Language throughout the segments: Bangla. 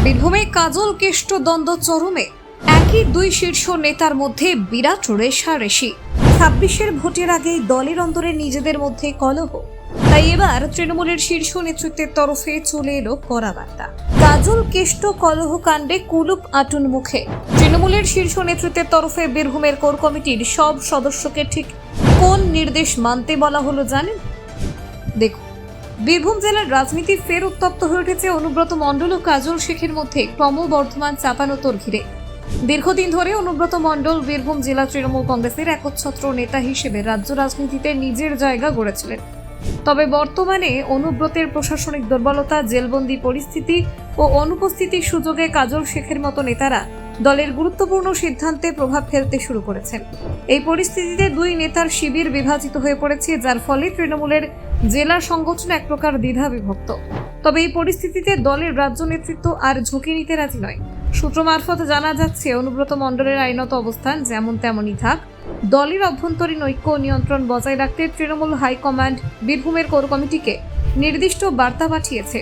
বীরভূমে কাজল কেষ্ট দ্বন্দ্ব চরমে। একই দুই শীর্ষ নেতার মধ্যে বিরাট রেষারেষি। 26-এর ভোটের আগেই দলের অন্তরে নিজেদের মধ্যে কলহ। তাই এবার তৃণমূলের শীর্ষ নেতৃত্বের তরফে চলে এলো কড়া বার্তা। কাজল কেষ্ট কলহ কাণ্ডে কুলুপ আটুন মুখে। তৃণমূলের শীর্ষ নেতৃত্বের তরফে বীরভূমের কোর কমিটির সব সদস্যকে ঠিক কোন নির্দেশ মানতে বলা হলো জানেন? দেখুন, বীরভূম জেলার রাজনীতি ফের উত্তপ্ত হয়ে উঠেছে অনুব্রত মণ্ডল ও কাজল শেখের মধ্যে ক্রমবর্ধমান চাপানোতর ঘিরে। দীর্ঘদিন ধরে অনুব্রত মণ্ডল বীরভূম জেলা তৃণমূল কংগ্রেসের একচ্ছত্র নেতা হিসেবে রাজ্য রাজনীতিতে নিজের জায়গা গড়েছিলেন। তবে বর্তমানে অনুব্রতের প্রশাসনিক দুর্বলতা, জেলবন্দি পরিস্থিতি ও অনুপস্থিতির সুযোগে কাজল শেখের মতো নেতারা দলের গুরুত্বপূর্ণ সিদ্ধান্তে প্রভাব ফেলতে শুরু করেছেন। এই পরিস্থিতিতে দুই নেতার শিবির বিভাজিত হয়ে পড়েছে, যার ফলে তৃণমূলের জেলা সংগঠন এক প্রকার দ্বিধা বিভক্ত। তবে এই পরিস্থিতিতে দলের রাজ্য নেতৃত্ব আর ঝুঁকি নিতে রাজি নয়। সূত্র মারফত জানা যাচ্ছে, অনুব্রত মণ্ডলের আইনত অবস্থান যেমন তেমনই থাক, দলের অভ্যন্তরীণ ঐক্য ও নিয়ন্ত্রণ বজায় রাখতে তৃণমূল হাইকমান্ড বীরভূমের কোর কমিটিকে নির্দিষ্ট বার্তা পাঠিয়েছে।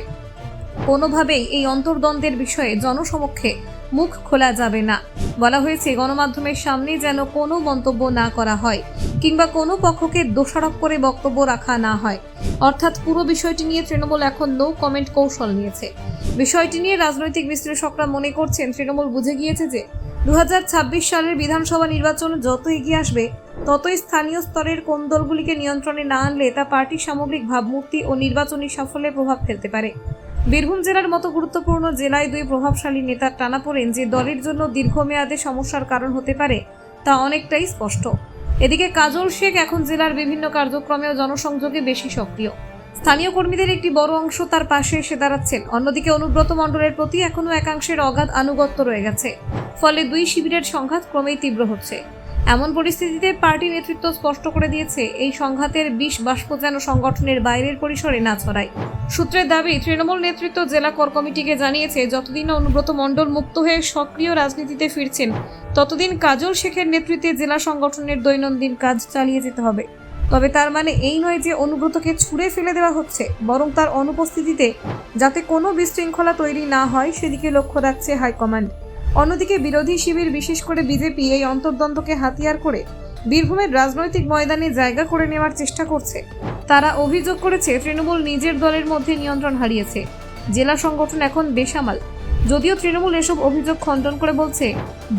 কোনোভাবেই এই অন্তর্দ্বন্দ্বের বিষয়ে জনসমক্ষে মুখ খোলা যাবে না। বলা হয়েছে, গণমাধ্যমের সামনে যেন কোনো মন্তব্য না করা হয় কিংবা কোনো পক্ষকে দোষারোপ করে বক্তব্য রাখা না হয়। অর্থাৎ পুরো বিষয়টি নিয়ে তৃণমূল এখন নো কমেন্ট কৌশল নিয়েছে। বিষয়টি নিয়ে রাজনৈতিক বিশ্লেষকরা মনে করছেন, তৃণমূল বুঝে গিয়েছে যে 2026 সালের বিধানসভা নির্বাচন যত এগিয়ে আসবে, ততই স্থানীয় স্তরের কোন দলগুলিকে নিয়ন্ত্রণে না আনলে তা পার্টির সামগ্রিক ভাবমূর্তি ও নির্বাচনী সাফল্যে প্রভাব ফেলতে পারে। বীরভূম জেলার মতো গুরুত্বপূর্ণ জেলায় দুই প্রভাবশালী নেতার টানাপোড়েন যে দলের জন্য দীর্ঘমেয়াদে সমস্যার কারণ হতে পারে, তা অনেকটাই স্পষ্ট। এদিকে কাজল শেখ এখন জেলার বিভিন্ন কার্যক্রমে ও জনসংযোগে বেশি সক্রিয়। স্থানীয় কর্মীদের একটি বড় অংশ তার পাশে এসে দাঁড়াচ্ছেন। অন্যদিকে অনুব্রত মণ্ডলের প্রতি এখনও একাংশের অগাধ আনুগত্য রয়ে গেছে। ফলে দুই শিবিরের সংঘাত ক্রমেই তীব্র হচ্ছে। এমন পরিস্থিতিতে পার্টি নেতৃত্ব স্পষ্ট করে দিয়েছে, এই সংঘাতের বিষ বাষ্প যেন সংগঠনের বাইরের পরিসরে না ছড়ায়। সূত্রের দাবি, তৃণমূল নেতৃত্ব জেলা কোর কমিটিকে জানিয়েছে, যতদিন অনুব্রত মণ্ডল মুক্ত হয়ে সক্রিয় রাজনীতিতে ফিরছেন, ততদিন কাজল শেখের নেতৃত্বে জেলা সংগঠনের দৈনন্দিন কাজ চালিয়ে যেতে হবে। তবে তার মানে এই নয় যে অনুব্রতকে ছুঁড়ে ফেলে দেওয়া হচ্ছে, বরং তার অনুপস্থিতিতে যাতে কোনো বিশৃঙ্খলা তৈরি না হয় সেদিকে লক্ষ্য রাখছে হাইকমান্ড। অন্যদিকে বিরোধী শিবির, বিশেষ করে বিজেপি, এই অন্তর্দ্বন্দ্বকে হাতিয়ার করে বীরভূমের রাজনৈতিক ময়দানে জায়গা করে নেওয়ার চেষ্টা করছে। তারা অভিযোগ করেছে, তৃণমূল নিজের দলের মধ্যে নিয়ন্ত্রণ হারিয়েছে, জেলা সংগঠন এখন বেসামাল। যদিও তৃণমূল এসব অভিযোগ খণ্ডন করে বলছে,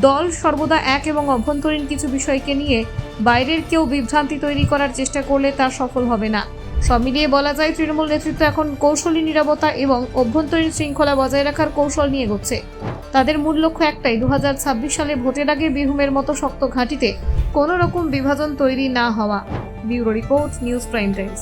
দল সর্বদা এক এবং অভ্যন্তরীণ কিছু বিষয়কে নিয়ে বাইরের কেউ বিভ্রান্তি তৈরি করার চেষ্টা করলে তা সফল হবে না। সব মিলিয়ে বলা যায়, তৃণমূল নেতৃত্ব এখন কৌশলী নীরবতা এবং অভ্যন্তরীণ শৃঙ্খলা বজায় রাখার কৌশল নিয়ে এগোচ্ছে। তাদের মূল লক্ষ্য একটাই, 2026 সালে ভোটের আগে বীরভূমের মতো শক্ত ঘাঁটিতে কোনো রকম বিভাজন তৈরি না হওয়া। Bureau report, news prime Times.